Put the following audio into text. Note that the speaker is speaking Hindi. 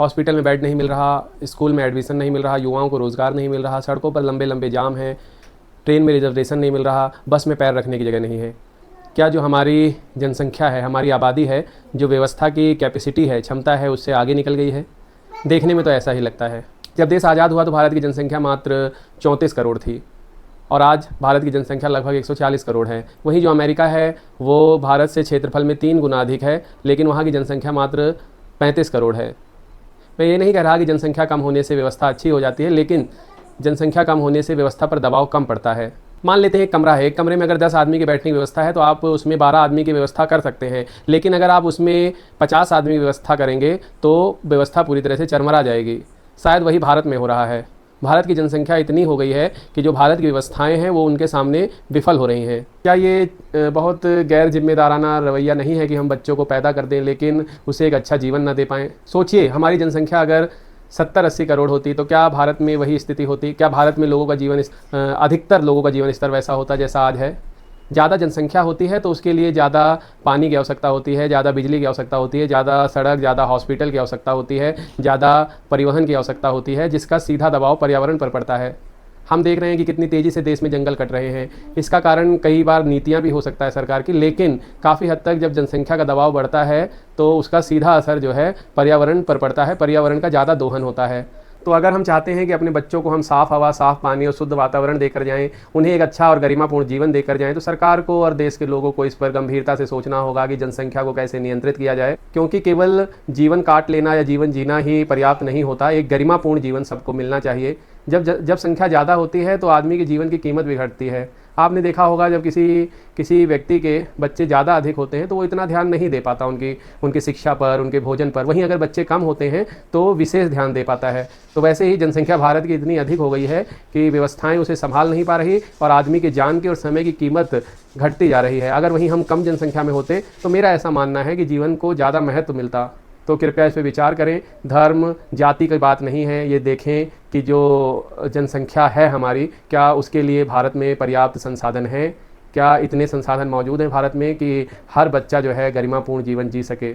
हॉस्पिटल में बेड नहीं मिल रहा, स्कूल में एडमिशन नहीं मिल रहा, युवाओं को रोज़गार नहीं मिल रहा, सड़कों पर लंबे लंबे जाम हैं, ट्रेन में रिजर्वेशन नहीं मिल रहा, बस में पैर रखने की जगह नहीं है। क्या जो हमारी जनसंख्या है, हमारी आबादी है, जो व्यवस्था की कैपेसिटी है, क्षमता है, उससे आगे निकल गई है? देखने में तो ऐसा ही लगता है। जब देश आज़ाद हुआ तो भारत की जनसंख्या मात्र 34 करोड़ थी और आज भारत की जनसंख्या लगभग 140 करोड़ है। वहीं जो अमेरिका है वो भारत से क्षेत्रफल में 3 गुना अधिक है, लेकिन वहाँ की जनसंख्या मात्र 35 करोड़ है। मैं ये नहीं कह रहा कि जनसंख्या कम होने से व्यवस्था अच्छी हो जाती है, लेकिन जनसंख्या कम होने से व्यवस्था पर दबाव कम पड़ता है। मान लेते हैं एक कमरा है, एक कमरे में अगर 10 आदमी की बैठने की व्यवस्था है तो आप उसमें 12 आदमी की व्यवस्था कर सकते हैं, लेकिन अगर आप उसमें 50 आदमी की व्यवस्था करेंगे तो व्यवस्था पूरी तरह से चरमरा जाएगी। शायद वही भारत में हो रहा है। भारत की जनसंख्या इतनी हो गई है कि जो भारत की व्यवस्थाएं हैं वो उनके सामने विफल हो रही हैं। क्या ये बहुत गैर जिम्मेदाराना रवैया नहीं है कि हम बच्चों को पैदा कर दें लेकिन उसे एक अच्छा जीवन न दे पाएँ? सोचिए, हमारी जनसंख्या अगर 70-80 करोड़ होती तो क्या भारत में वही स्थिति होती? क्या भारत में लोगों का जीवन अधिकतर लोगों का जीवन स्तर वैसा होता जैसा आज है? ज़्यादा जनसंख्या होती है तो उसके लिए ज़्यादा पानी की आवश्यकता होती है, ज़्यादा बिजली की आवश्यकता होती है, ज़्यादा सड़क, ज़्यादा हॉस्पिटल की आवश्यकता होती है, ज़्यादा परिवहन की आवश्यकता होती है, जिसका सीधा दबाव पर्यावरण पर पड़ता है। हम देख रहे हैं कि कितनी तेज़ी से देश में जंगल कट रहे हैं। इसका कारण कई बार नीतियाँ भी हो सकता है सरकार की, लेकिन काफ़ी हद तक जब जनसंख्या का दबाव बढ़ता है तो उसका सीधा असर जो है पर्यावरण पर पड़ता है, पर्यावरण का ज़्यादा दोहन होता है। तो अगर हम चाहते हैं कि अपने बच्चों को हम साफ़ हवा, साफ़ पानी और शुद्ध वातावरण देकर जाएं, उन्हें एक अच्छा और गरिमापूर्ण जीवन देकर जाएं, तो सरकार को और देश के लोगों को इस पर गंभीरता से सोचना होगा कि जनसंख्या को कैसे नियंत्रित किया जाए। क्योंकि केवल जीवन काट लेना या जीवन जीना ही पर्याप्त नहीं होता, एक गरिमापूर्ण जीवन सबको मिलना चाहिए। जब संख्या ज़्यादा होती है तो आदमी के जीवन की कीमत भी घटती है। आपने देखा होगा जब किसी व्यक्ति के बच्चे ज़्यादा अधिक होते हैं तो वो इतना ध्यान नहीं दे पाता उनकी शिक्षा पर, उनके भोजन पर। वहीं अगर बच्चे कम होते हैं तो विशेष ध्यान दे पाता है। तो वैसे ही जनसंख्या भारत की इतनी अधिक हो गई है कि व्यवस्थाएं उसे संभाल नहीं पा रही और आदमी के जान की और समय की कीमत घटती जा रही है। अगर वहीं हम कम जनसंख्या में होते तो मेरा ऐसा मानना है कि जीवन को ज़्यादा महत्व मिलता। तो कृपया इस पर विचार करें। धर्म, जाति की बात नहीं है, ये देखें कि जो जनसंख्या है हमारी, क्या उसके लिए भारत में पर्याप्त संसाधन हैं? क्या इतने संसाधन मौजूद हैं भारत में कि हर बच्चा जो है गरिमापूर्ण जीवन जी सके?